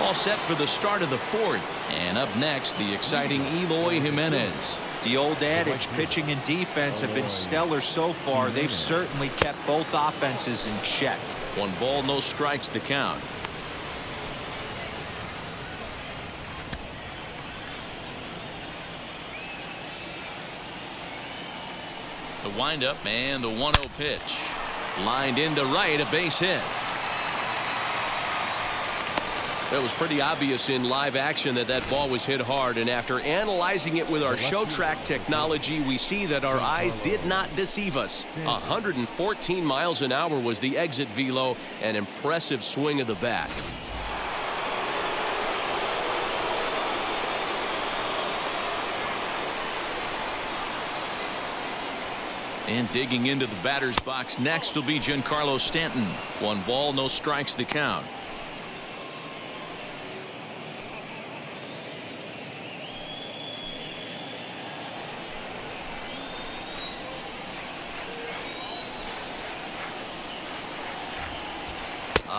All set for the start of the fourth. And up next, the exciting Eloy Jimenez. The old adage, pitching and defense have been stellar so far. They've certainly kept both offenses in check. 1 ball, no strikes, the count. The windup and the 1-0 pitch. Lined into right, a base hit. It was pretty obvious in live action that that ball was hit hard, and after analyzing it with our show track technology, we see that our eyes did not deceive us. 114 miles an hour was the exit velo, an impressive swing of the bat. And digging into the batter's box next will be Giancarlo Stanton. 1 ball, no strikes, the count.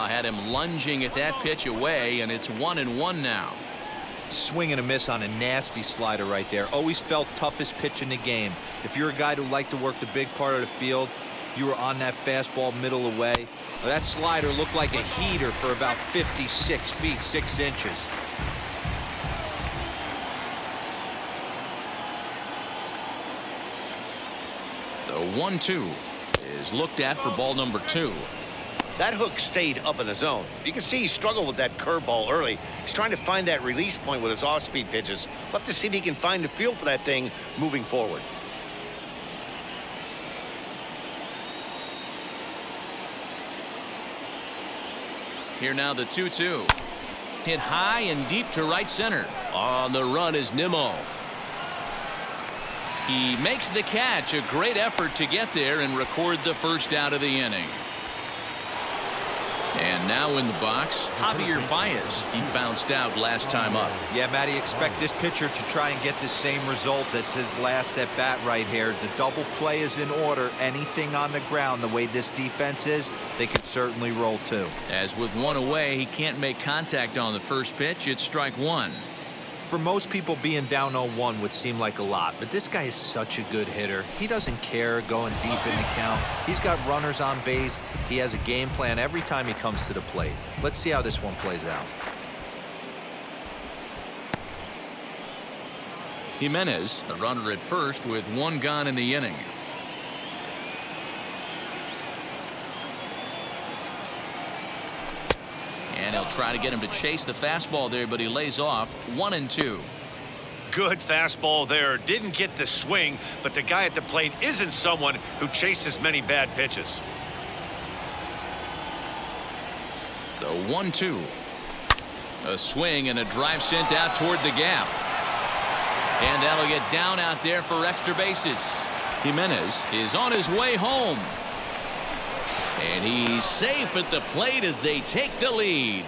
Had him lunging at that pitch away, and it's 1-1 now. Swing and a miss on a nasty slider right there. Always felt toughest pitch in the game. If you're a guy who liked to work the big part of the field, you were on that fastball middle away. That slider looked like a heater for about 56 feet 6 inches. The 1-2 is looked at for ball number 2. That hook stayed up in the zone. You can see he struggled with that curveball early. He's trying to find that release point with his off-speed pitches. We'll have to see if he can find the feel for that thing moving forward. Here now the 2-2. Hit high and deep to right center. On the run is Nimmo. He makes the catch. A great effort to get there and record the first out of the inning. And now in the box, Javier Baez. He bounced out last time up. Yeah, Matty, expect this pitcher to try and get the same result. That's his last at bat right here. The double play is in order. Anything on the ground, the way this defense is, they could certainly roll too. As with 1 away, he can't make contact on the first pitch. It's strike 1. For most people, being down 0-1 would seem like a lot, but this guy is such a good hitter. He doesn't care going deep in the count. He's got runners on base. He has a game plan every time he comes to the plate. Let's see how this one plays out. Jimenez, the runner at first with 1 gone in the inning. And he'll try to get him to chase the fastball there, but he lays off. 1-2. Good fastball there. Didn't get the swing, but the guy at the plate isn't someone who chases many bad pitches. The 1-2. A swing and a drive sent out toward the gap. And that'll get down out there for extra bases. Jimenez is on his way home. And he's safe at the plate as they take the lead.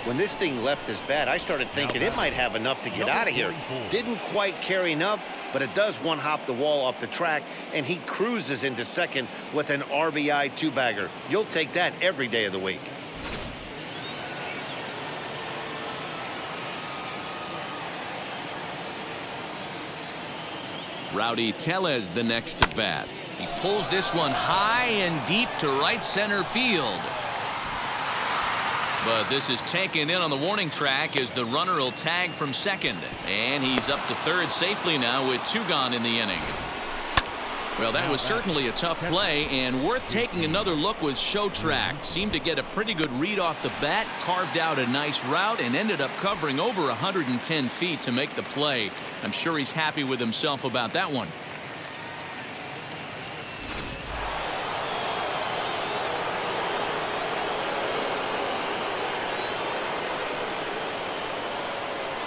When this thing left his bat, I started thinking it might have enough to get out of here. Didn't quite carry enough, but it does one-hop the wall off the track, and he cruises into second with an RBI 2-bagger. You'll take that every day of the week. Rowdy Tellez the next to bat. He pulls this one high and deep to right center field. But this is taken in on the warning track as the runner will tag from second. And he's up to third safely now with 2 gone in the inning. Well, that was certainly a tough play, and worth taking another look with show track. Seemed to get a pretty good read off the bat, carved out a nice route, and ended up covering over 110 feet to make the play. I'm sure he's happy with himself about that one.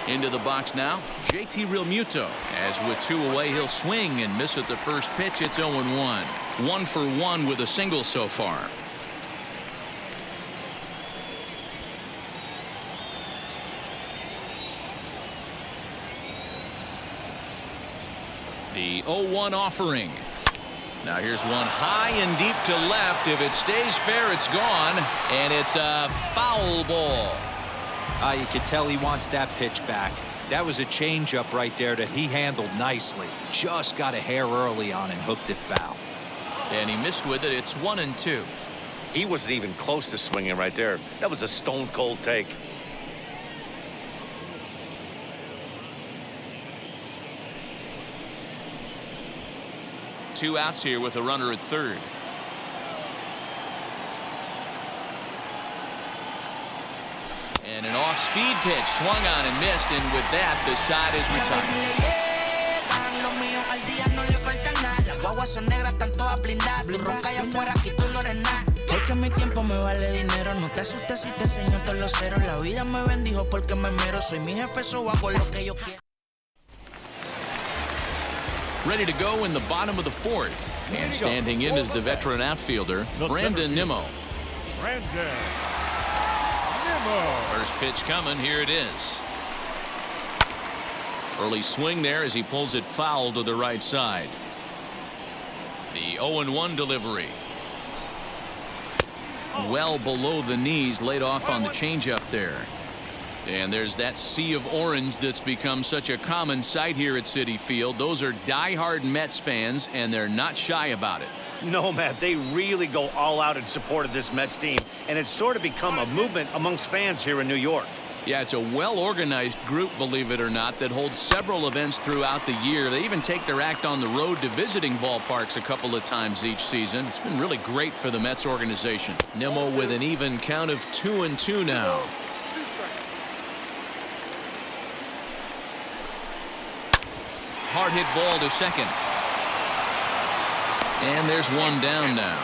Into the box now, JT Realmuto. As with 2 away, he'll swing and miss at the first pitch. It's 0-1. 1 for 1 with a single so far. The 0-1 offering. Now here's one high and deep to left. If it stays fair, it's gone. And it's a foul ball. You can tell he wants that pitch back. That was a changeup right there that he handled nicely. Just got a hair early on and hooked it foul. And he missed with it. It's 1-2. He wasn't even close to swinging right there. That was a stone cold take. Two outs here with a runner at third. And an off-speed pitch swung on and missed, and with that, the side is retired. Ready to go in the bottom of the fourth. And standing in is the veteran outfielder, Brandon Nimmo. First pitch coming. Here it is. Early swing there as he pulls it foul to the right side. The 0-1 delivery. Well below the knees, laid off on the changeup there. And there's that sea of orange that's become such a common sight here at Citi Field. Those are diehard Mets fans, and they're not shy about it. No, Matt, they really go all out in support of this Mets team, and it's sort of become a movement amongst fans here in New York. Yeah, it's a well-organized group, believe it or not, that holds several events throughout the year. They even take their act on the road to visiting ballparks a couple of times each season. It's been really great for the Mets organization. Nimmo with an even count of 2-2 now. Hard hit ball to second. And there's one down now.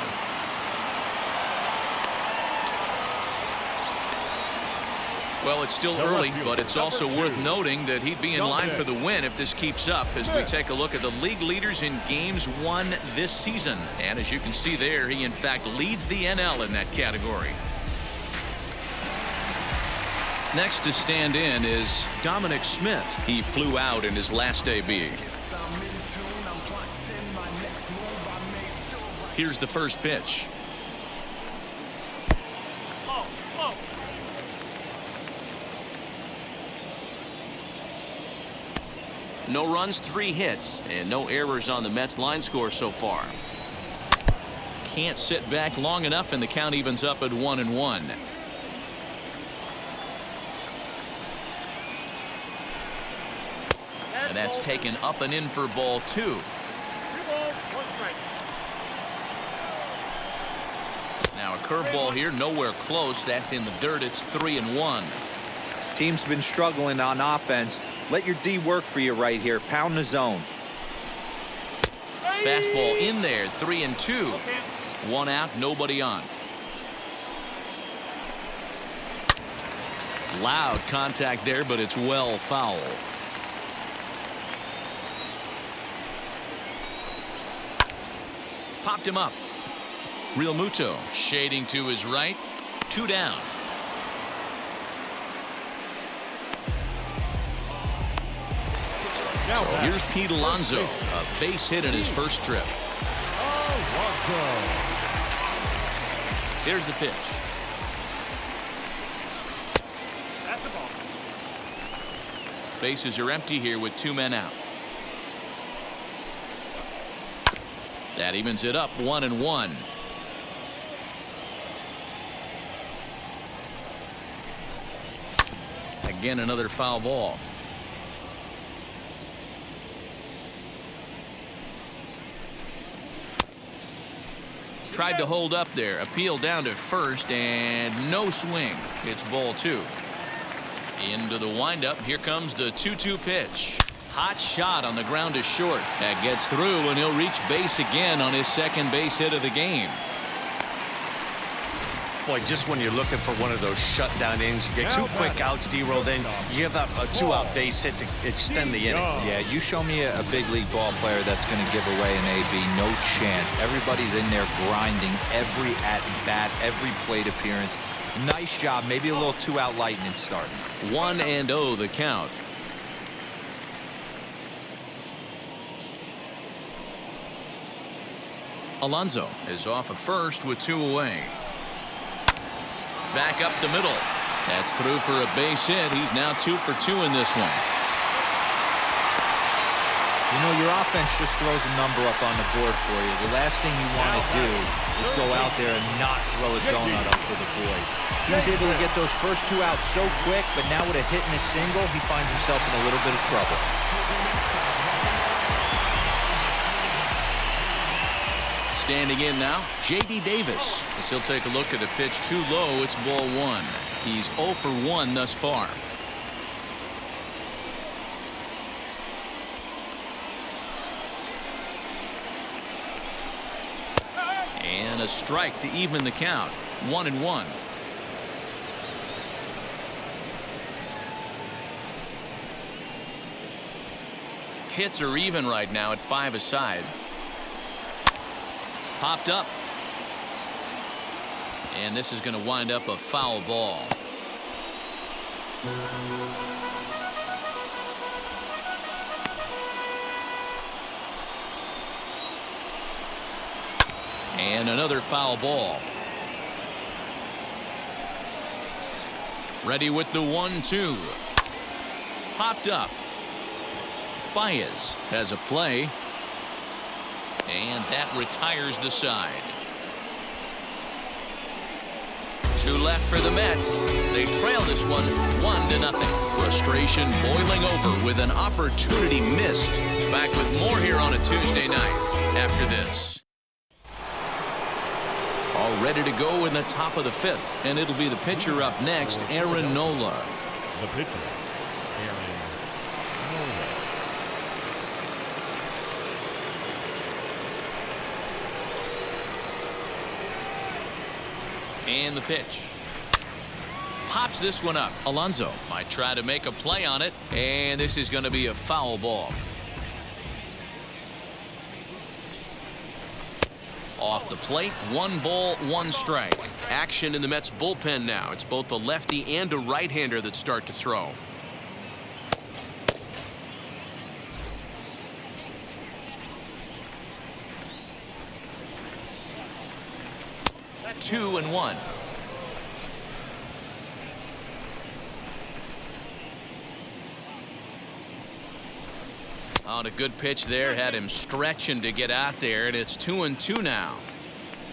Well, it's still early, but it's also worth noting that he'd be in line for the win if this keeps up as we take a look at the league leaders in games won this season. And as you can see there, he in fact leads the NL in that category. Next to stand in is Dominic Smith. He flew out in his last AB. Here's the first pitch. No runs, 3 hits, and no errors on the Mets line score so far. Can't sit back long enough, and the count evens up at 1-1. And that's taken up and in for ball 2. Now a curveball here, nowhere close. That's in the dirt. It's 3-1. Team's been struggling on offense. Let your D work for you right here. Pound the zone. Fastball in there, 3-2. 1 out, nobody on. Loud contact there, but it's well foul. Popped him up. Real Muto shading to his right. 2 down. So here's Pete Alonso, a base hit in his first trip. Here's the pitch. Bases are empty here with 2 men out. That evens it up, 1-1. Again, another foul ball. Tried to hold up there. Appeal down to first, and no swing. It's ball 2. Into the windup. Here comes the 2-2 pitch. Hot shot on the ground to short. That gets through, and he'll reach base again on his second base hit of the game. Boy, just when you're looking for one of those shutdown innings, you get 2 quick outs, D-roll, then you give up a 2-out base hit to extend the inning. Yeah, you show me a big league ball player that's going to give away an AB. No chance. Everybody's in there grinding every at-bat, every plate appearance. Nice job. Maybe a little 2-out lightning start. 1-0 the count. Alonso is off of first with 2 away. Back up the middle. That's through for a base hit. He's now 2 for 2 in this one. You know, your offense just throws a number up on the board for you. The last thing you want to do is go out there and not throw a donut up for the boys. He was able to get those first 2 out so quick, but now with a hit and a single, he finds himself in a little bit of trouble. Standing in now, J.D. Davis. As he'll take a look at a pitch too low. It's ball 1. He's 0 for 1 thus far. And a strike to even the count. 1-1. Hits are even right now at 5 aside. Popped up. And this is going to wind up a foul ball. And another foul ball. Ready with the 1-2. Popped up. Baez has a play. And that retires the side. 2 left for the Mets. They trail this one 1-0. Frustration boiling over with an opportunity missed. Back with more here on a Tuesday night after this. All ready to go in the top of the 5th, and it'll be the pitcher up next, Aaron Nola. The pitcher, Aaron Nola. And the pitch. Pops this one up. Alonso might try to make a play on it, and this is going to be a foul ball. Off the plate, 1 ball, 1 strike. Action in the Mets bullpen now. It's both a lefty and a right-hander that start to throw. Two and 1. On a good pitch there, had him stretching to get out there, and it's 2-2 now.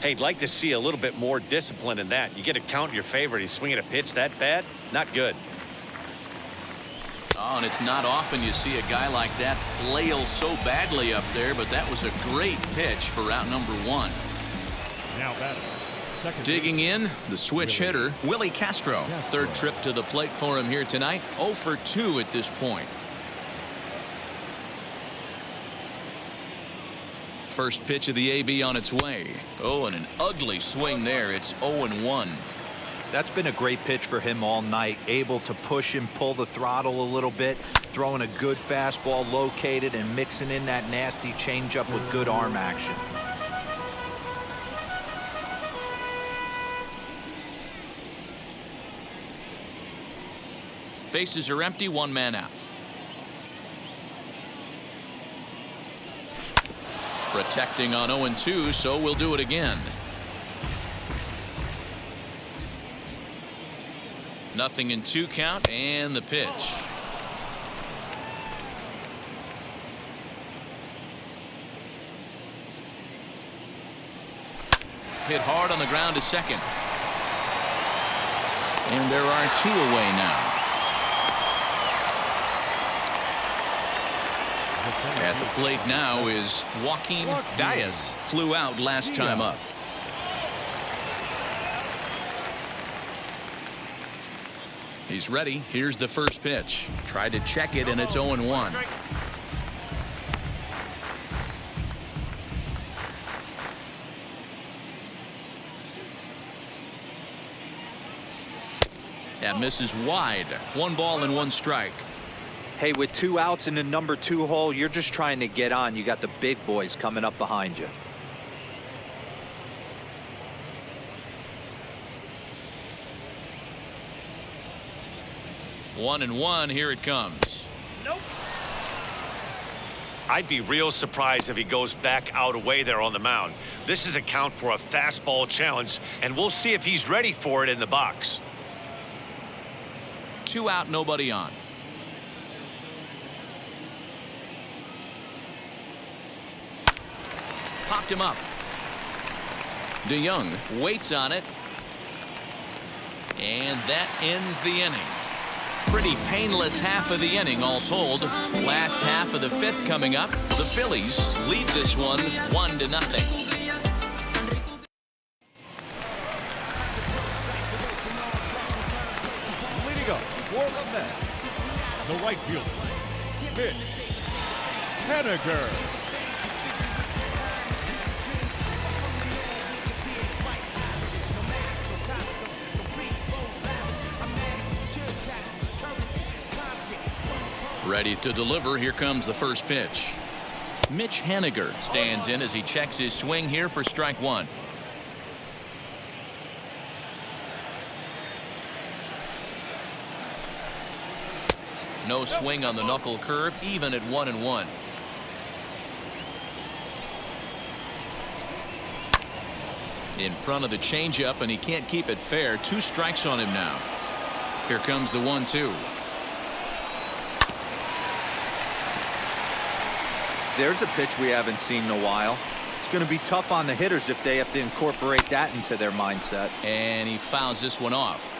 Hey, I'd like to see a little bit more discipline in that. You get a count in your favor. He's swinging a pitch that bad. Not good. Oh, and it's not often you see a guy like that flail so badly up there, but that was a great pitch for out number 1. Now batting. Second Digging in, the switch hitter, Willie Castro. Third trip to the plate for him here tonight. 0 for 2 at this point. First pitch of the AB on its way. Oh, and an ugly swing there. It's 0-1. That's been a great pitch for him all night. Able to push and pull the throttle a little bit. Throwing a good fastball located and mixing in that nasty changeup with good arm action. Bases are empty, 1 man out. Protecting on 0-2, so we'll do it again. Nothing in 2 count, and the pitch. Hit hard on the ground to second. And there are 2 away now. At the plate now is Joaquin Diaz. Flew out last time up. He's ready. Here's the first pitch. Tried to check it, and it's 0-1. That misses wide. 1 ball and 1 strike. Hey, with 2 outs in the number 2 hole, you're just trying to get on. You got the big boys coming up behind you. One and one. Here it comes. Nope. I'd be real surprised if he goes back out away there on the mound. This is a count for a fastball challenge, and we'll see if he's ready for it in the box. 2 out, nobody on. Popped him up. DeYoung waits on it. And that ends the inning. Pretty painless half of the inning all told. Last half of the 5th coming up. The Phillies lead this one 1-0. Leading up for the Mets, the right fielder, Mitch Haniger. Ready to deliver. Here comes the first pitch. Mitch Haniger stands in as he checks his swing here for strike 1. No swing on the knuckle curve, even at 1-1. In front of the changeup, and he can't keep it fair. 2 strikes on him now. Here comes the 1-2. There's a pitch we haven't seen in a while. It's going to be tough on the hitters if they have to incorporate that into their mindset. And he fouls this one off.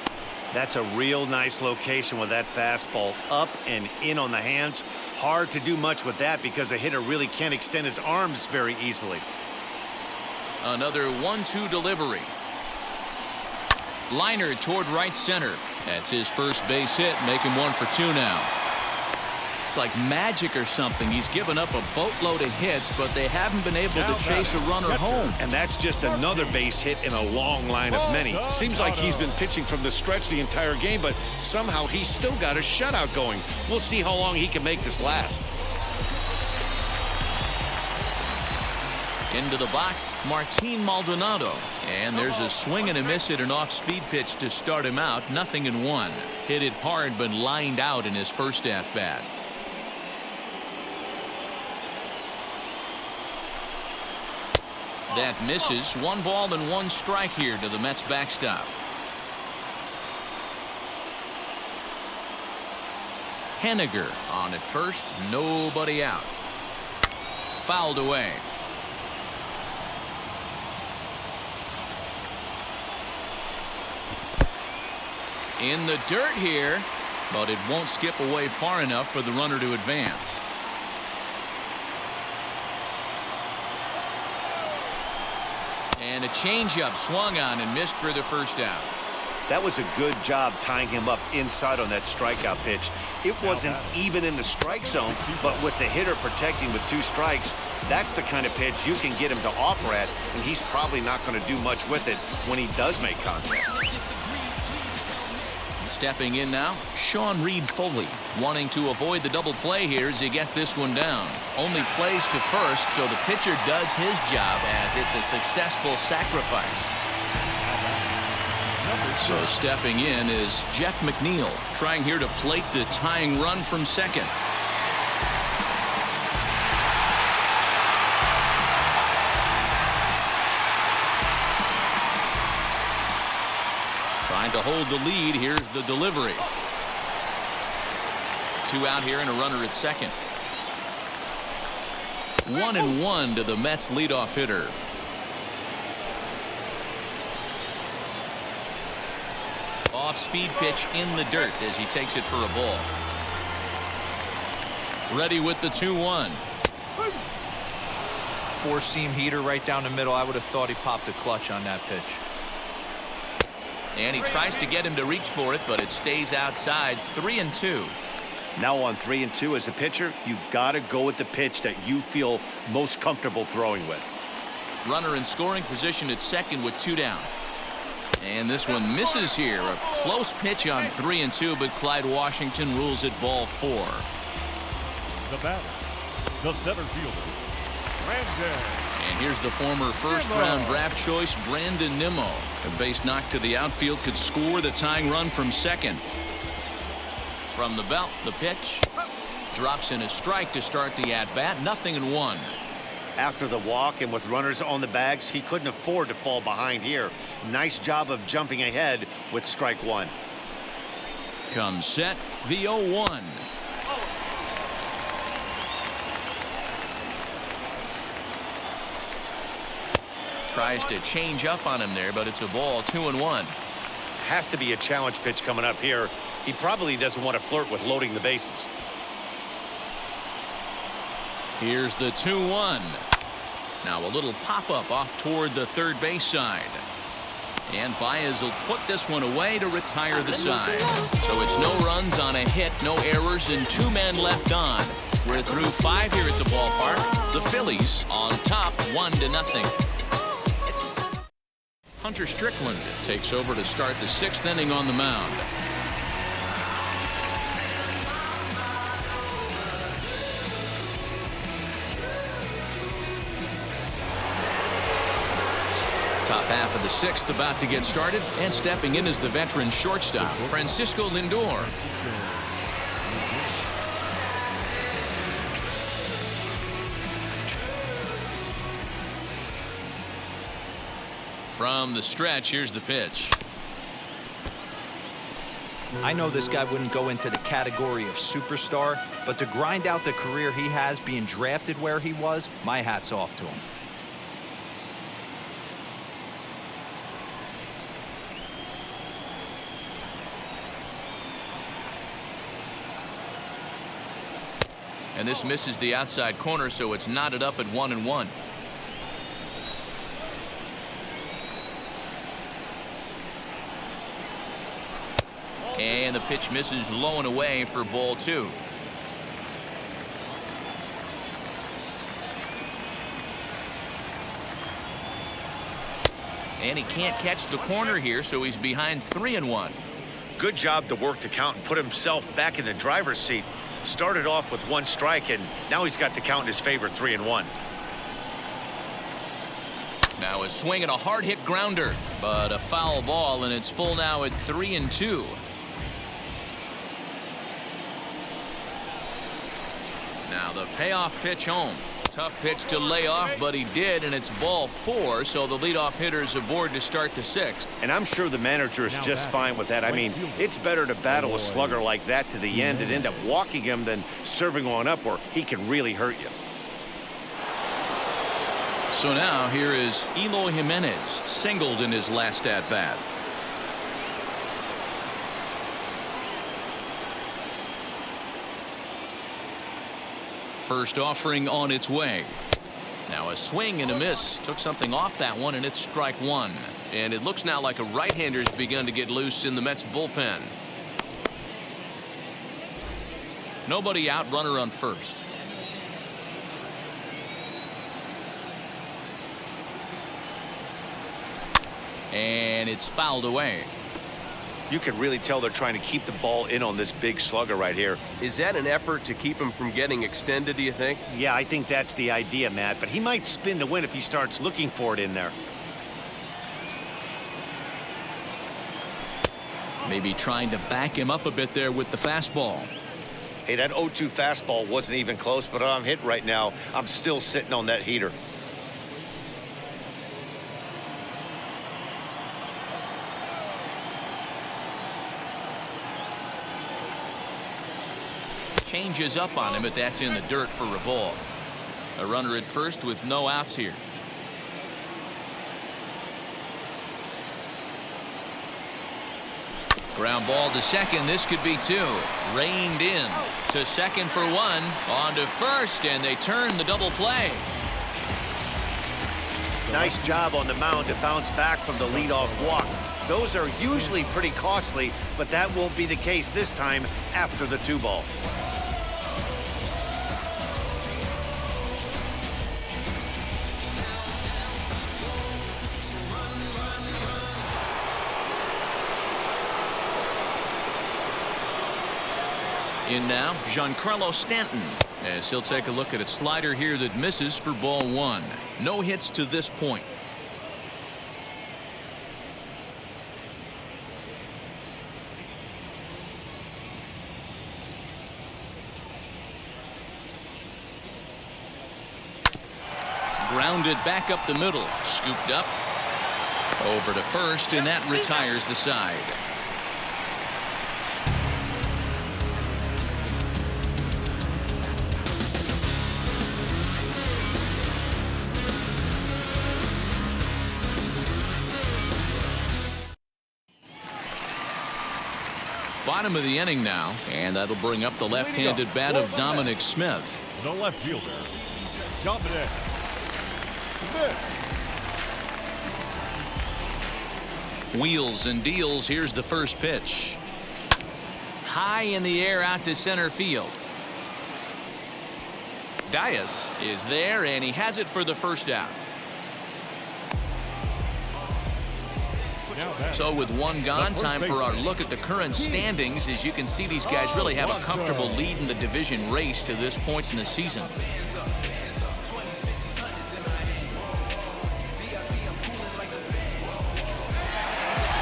That's a real nice location with that fastball up and in on the hands. Hard to do much with that because a hitter really can't extend his arms very easily. Another 1-2 delivery. Liner toward right center. That's his first base hit, making 1 for 2 now. It's like magic or something. He's given up a boatload of hits, but they haven't been able to chase a runner home. And that's just another base hit in a long line of many. Seems like he's been pitching from the stretch the entire game, but somehow he's still got a shutout going. We'll see how long he can make this last. Into the box, Martin Maldonado. And there's a swing and a miss at an off-speed pitch to start him out. 0-1. Hit it hard, but lined out in his first at-bat. That misses. 1 ball and 1 strike here to the Mets backstop. Haniger on at first. Nobody out. Fouled away. In the dirt here, but it won't skip away far enough for the runner to advance. And a changeup swung on and missed for the first out. That was a good job tying him up inside on that strikeout pitch. It wasn't even in the strike zone, but with the hitter protecting with 2 strikes, that's the kind of pitch you can get him to offer at, and he's probably not going to do much with it when he does make contact. Stepping in now, Sean Reed Foley, wanting to avoid the double play here as he gets this one down. Only plays to first, so the pitcher does his job as it's a successful sacrifice. So stepping in is Jeff McNeil, trying here to plate the tying run from second. Trying to hold the lead. Here's the delivery. 2 out here and a runner at second. 1-1 to the Mets leadoff hitter. Off-speed pitch in the dirt as he takes it for a ball. Ready with the 2-1. 4-seam heater right down the middle. I would have thought he popped a clutch on that pitch. And he tries to get him to reach for it, but it stays outside. 3-2. Now on 3-2 as a pitcher, you've got to go with the pitch that you feel most comfortable throwing with. Runner in scoring position at second with 2 down. And this one misses here. A close pitch on 3-2, but Clyde Washington rules it ball 4. The batter, the center fielder, Brandon. And here's the former first-round draft choice, Brandon Nimmo. A base knock to the outfield could score the tying run from second. From the belt, the pitch. Drops in a strike to start the at-bat. 0-1. After the walk and with runners on the bags, he couldn't afford to fall behind here. Nice job of jumping ahead with strike one. Comes set, the 0-1. Tries to change up on him there, but it's a ball. 2-1. Has to be a challenge pitch coming up here. He probably doesn't want to flirt with loading the bases. Here's the 2-1. Now a little pop-up off toward the third base side. And Baez will put this one away to retire the side. So it's no runs on a hit, no errors, and 2 men left on. We're through 5 here at the ballpark. The Phillies on top 1-0. Hunter Strickland takes over to start the 6th inning on the mound. Top half of the 6th about to get started, and stepping in is the veteran shortstop, Francisco Lindor. From the stretch, here's the pitch. I know this guy wouldn't go into the category of superstar, but to grind out the career he has being drafted where he was, my hat's off to him. And this misses the outside corner, so it's knotted up at 1-1. And the pitch misses low and away for ball 2. And he can't catch the corner here, so he's behind 3-1. Good job to work the count and put himself back in the driver's seat. Started off with 1 strike, and now he's got the count in his favor, 3-1. Now a swing and a hard hit grounder, but a foul ball, and it's full now at 3-2. Now the payoff pitch home. Tough pitch to lay off, but he did, and it's ball 4, so the leadoff hitter's aboard to start the 6th. And I'm sure the manager is just fine with that. I mean, it's better to battle a slugger like that to the end and end up walking him than serving on up where he can really hurt you. So now here is Eloy Jimenez, singled in his last at-bat. First offering on its way. Now a swing and a miss. Took something off that one, and it's strike 1. And it looks now like a right-hander's begun to get loose in the Mets bullpen. Nobody out, runner on first. And it's fouled away. You can really tell they're trying to keep the ball in on this big slugger right here. Is that an effort to keep him from getting extended, do you think? Yeah, I think that's the idea, Matt, but he might spin the win if he starts looking for it in there. Maybe trying to back him up a bit there with the fastball. Hey, that 0-2 fastball wasn't even close, but I'm hit right now. I'm still sitting on that heater. Changes up on him, but that's in the dirt for a ball. A runner at first with no outs here. Ground ball to second. This could be 2. Reined in to second for 1. On to first, and they turn the double play. Nice job on the mound to bounce back from the leadoff walk. Those are usually pretty costly, but that won't be the case this time after the 2-ball. In now, Giancarlo Stanton, as he'll take a look at a slider here that misses for ball 1. No hits to this point. Grounded back up the middle. Scooped up. Over to first, and that retires the side. Bottom of the inning now, and that'll bring up the left-handed bat of Dominic Smith. The left fielder, Dominic Smith. Wheels and deals. Here's the first pitch. High in the air out to center field. Dias is there, and he has it for the first out. So with one gone, time for our look at the current standings. As you can see, these guys really have a comfortable lead in the division race to this point in the season.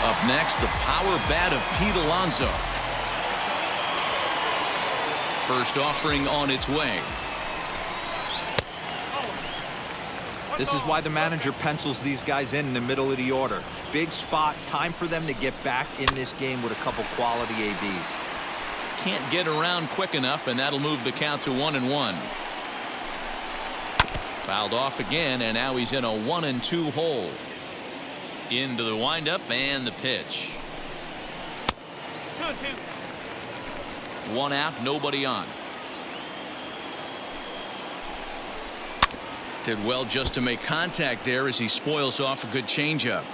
Up next, the power bat of Pete Alonso. First offering on its way. This is why the manager pencils these guys in the middle of the order. Big spot, time for them to get back in this game with a couple quality ABs. Can't get around quick enough, and that'll move the count to 1-1. Fouled off again, and now he's in a 1-2 hole. Into the windup and the pitch. 1 out, nobody on. Did well just to make contact there as he spoils off a good changeup.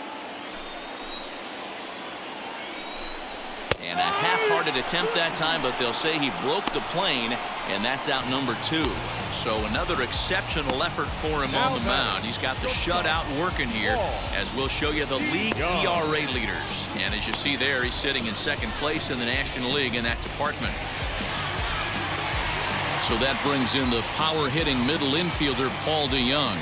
And a half-hearted attempt that time, but they'll say he broke the plane, and that's out number 2. So another exceptional effort for him on the mound. He's got the shutout working here, as we'll show you the league ERA leaders. And as you see there, he's sitting in second place in the National League in that department. So that brings in the power-hitting middle infielder, Paul DeYoung.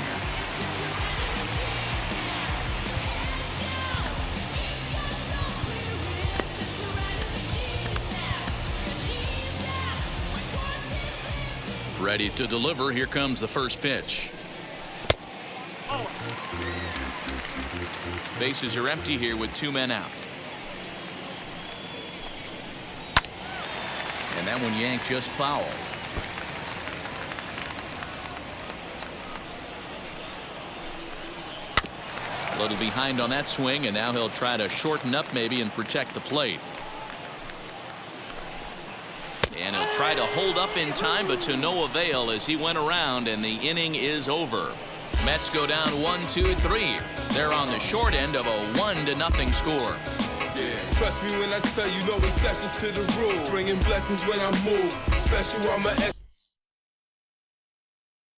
Ready to deliver. Here comes the first pitch. Bases are empty here with 2 men out. And that one yanked just foul. A little behind on that swing, and now he'll try to shorten up maybe and protect the plate. And he'll try to hold up in time, but to no avail as he went around, and the inning is over. Mets go down 1-2-3. They're on the short end of a 1-0 score. Trust me when I tell you, no exceptions to the rule. Bringing blessings when I move. Special, I'm a